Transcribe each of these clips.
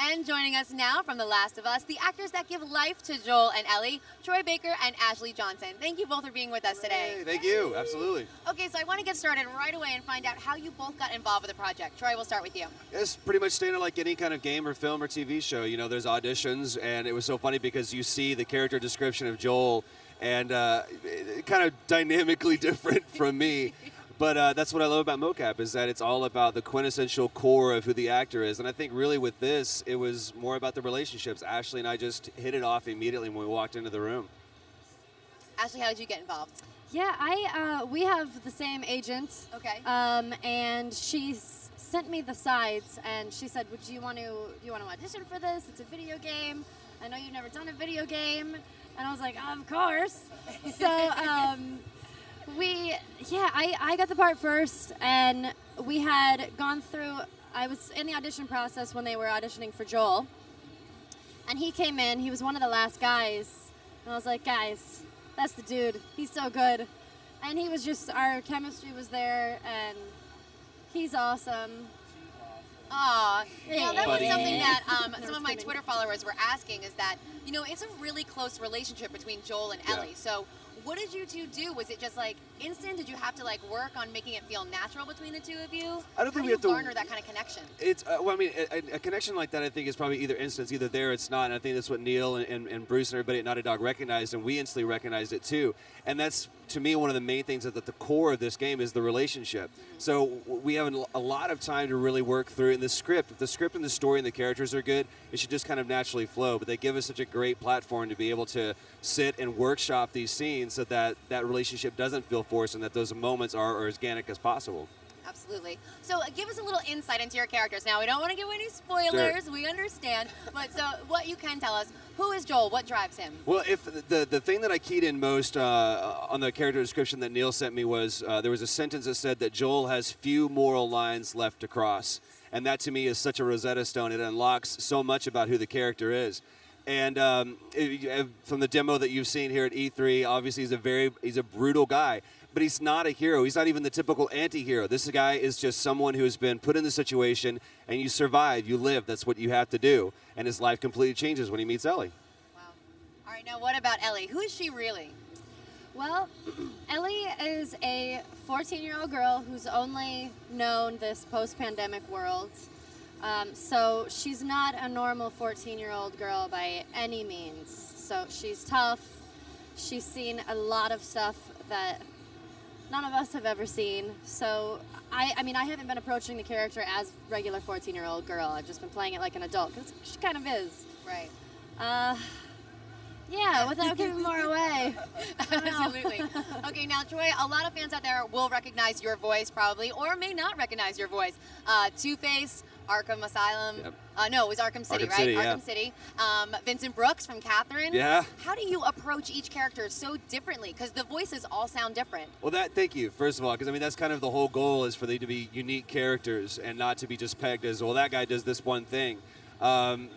And joining us now from The Last of Us, the actors that give life to Joel and Ellie, Troy Baker and Ashley Johnson. Thank you both for being with us today. Hey, thank you. Absolutely. Okay, so I want to get started right away and find out how you both got involved with the project. Troy, we'll start with you. It's pretty much standard like any kind of game or film or TV show. You know, there's auditions, and it was so funny because you see the character description of Joel, and kind of dynamically different from me. But that's what I love about mocap, is that it's all about the quintessential core of who the actor is. And I think really with this, it was more about the relationships. Ashley and I just hit it off immediately when we walked into the room. Ashley, how did you get involved? Yeah, we have the same agent. Okay. And she sent me the sides, and she said, "Do you want to audition for this? It's a video game. I know you've never done a video game." And I was like, "Of course." So I got the part first, and we had gone through. I was in the audition process when they were auditioning for Joel, and he came in. He was one of the last guys, and I was like, "Guys, that's the dude. He's so good." And he was just, our chemistry was there, and he's awesome. Aw, Yeah, that was buddy. something that some of my Twitter followers were asking, is that, you know, it's a really close relationship between Joel and Yeah. Ellie. So what did you two do? Was it just like instant? Did you have to like work on making it feel natural between the two of you? I don't think How do we you have to garner that kind of connection? It's well, I mean, a connection like that, I think, is probably either instant, it's either there, or it's not. And I think that's what Neil and Bruce and everybody at Naughty Dog recognized, and we instantly recognized it too. And that's, to me, one of the main things at the core of this game is the relationship. So we have a lot of time to really work through. And the script, if the script and the story and the characters are good, it should just kind of naturally flow. But they give us such a great platform to be able to sit and workshop these scenes so that that relationship doesn't feel forced and that those moments are organic as possible. Absolutely. So give us a little insight into your characters. Now, we don't want to give any spoilers. Sure. We understand. But so what you can tell us, who is Joel? What drives him? Well, if the thing that I keyed in most on the character description that Neil sent me was there was a sentence that said that Joel has few moral lines left to cross. And that to me is such a Rosetta Stone. It unlocks so much about who the character is. And from the demo that you've seen here at E3, obviously he's a brutal guy. But he's not a hero. He's not even the typical anti-hero. This guy is just someone who's been put in the situation, and you survive, you live. That's what you have to do. And his life completely changes when he meets Ellie. Wow. All right, now what about Ellie? Who is she really? Well, Ellie is a 14-year-old girl who's only known this post-pandemic world. So she's not a normal 14-year-old girl by any means. So she's tough. She's seen a lot of stuff that none of us have ever seen. So I mean, I haven't been approaching the character as regular 14-year-old girl. I've just been playing it like an adult, because she kind of is. Right. Yeah, without giving more away. Absolutely. Okay, now Troy, a lot of fans out there will recognize your voice probably, or may not recognize your voice. Two-Face, Arkham Asylum. Yep. No, it was Arkham City, Arkham right? City, yeah. Arkham City. Vincent Brooks from Catherine. Yeah. How do you approach each character so differently? Because the voices all sound different. Well, thank you, first of all, because I mean that's kind of the whole goal, is for they to be unique characters and not to be just pegged as, well, that guy does this one thing. And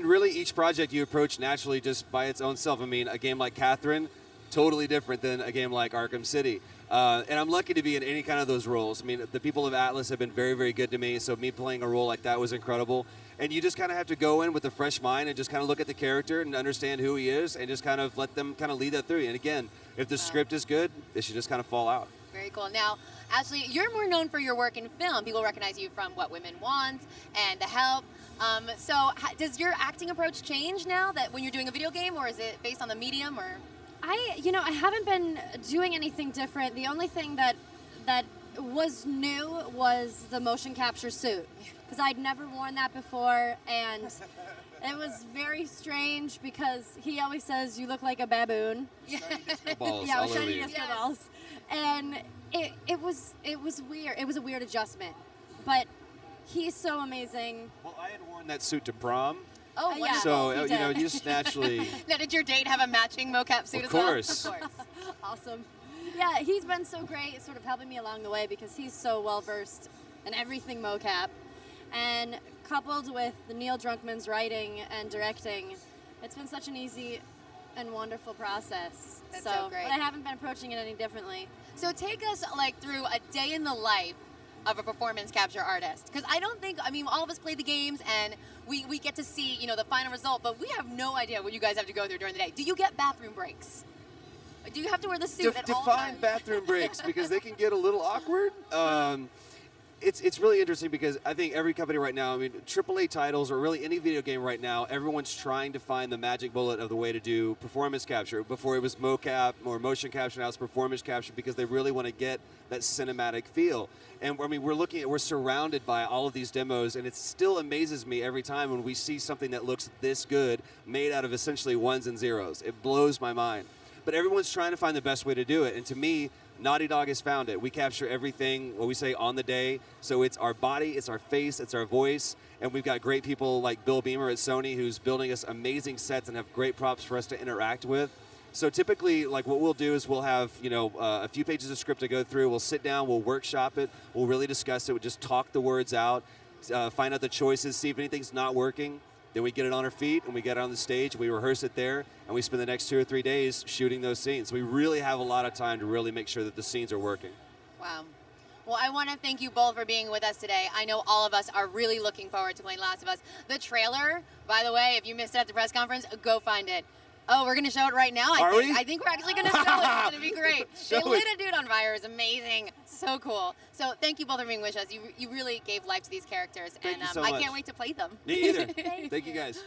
really, each project you approach naturally just by its own self. I mean, a game like Catherine, totally different than a game like Arkham City. And I'm lucky to be in any kind of those roles. I mean, the people of Atlas have been very, very good to me, so me playing a role like that was incredible. And you just kind of have to go in with a fresh mind and just kind of look at the character and understand who he is and just kind of let them kind of lead that through. And again, if the script is good, it should just kind of fall out. Very cool. Now, Ashley, you're more known for your work in film. People recognize you from What Women Want and The Help. So does your acting approach change now that when you're doing a video game, or is it based on the medium? Or I haven't been doing anything different. The only thing that was new was the motion capture suit, because I'd never worn that before, and it was very strange because he always says you look like a baboon. Balls Yeah, all with shiny over you. disco balls, and it was weird. It was a weird adjustment, but he's so amazing. Well, I had worn that suit to prom. Oh, yeah. So, he you know, did. you just naturally... Now, did your date have a matching mocap suit as well? Of course. Of course. Awesome. Yeah, he's been so great, sort of helping me along the way, because he's so well versed in everything mocap. And coupled with Neil Drunkman's writing and directing, it's been such an easy and wonderful process. That's so great. But I haven't been approaching it any differently. So take us like through a day in the life of a performance capture artist? Because I don't think, I mean, all of us play the games and we get to see, you know, the final result, but we have no idea what you guys have to go through during the day. Do you get bathroom breaks? Do you have to wear the suit at all Define times? bathroom breaks, because they can get a little awkward. It's really interesting because I think every company right now, I mean, AAA titles or really any video game right now, everyone's trying to find the magic bullet of the way to do performance capture. Before it was mocap or motion capture, now it's performance capture, because they really want to get that cinematic feel. And I mean, we're surrounded by all of these demos, and it still amazes me every time when we see something that looks this good, made out of essentially ones and zeros. It blows my mind. But everyone's trying to find the best way to do it, and to me, Naughty Dog has found it. We capture everything, what we say, on the day. So it's our body, it's our face, it's our voice, and we've got great people like Bill Beamer at Sony who's building us amazing sets and have great props for us to interact with. So typically, like, what we'll do is we'll have, you know, a few pages of script to go through. We'll sit down, we'll workshop it, we'll really discuss it, we'll just talk the words out, find out the choices, see if anything's not working. Then we get it on our feet, and we get it on the stage, we rehearse it there, and we spend the next 2 or 3 days shooting those scenes. So we really have a lot of time to really make sure that the scenes are working. Wow. Well, I want to thank you both for being with us today. I know all of us are really looking forward to playing Last of Us. The trailer, by the way, if you missed it at the press conference, go find it. Oh, we're going to show it right now, I think. I think we're actually going to show it. It's going to be great. They lit a dude on fire. It's amazing. So cool. So thank you both for being with us. You really gave life to these characters, Thank and you so I much. can't wait to play them. Me either. Thank you guys.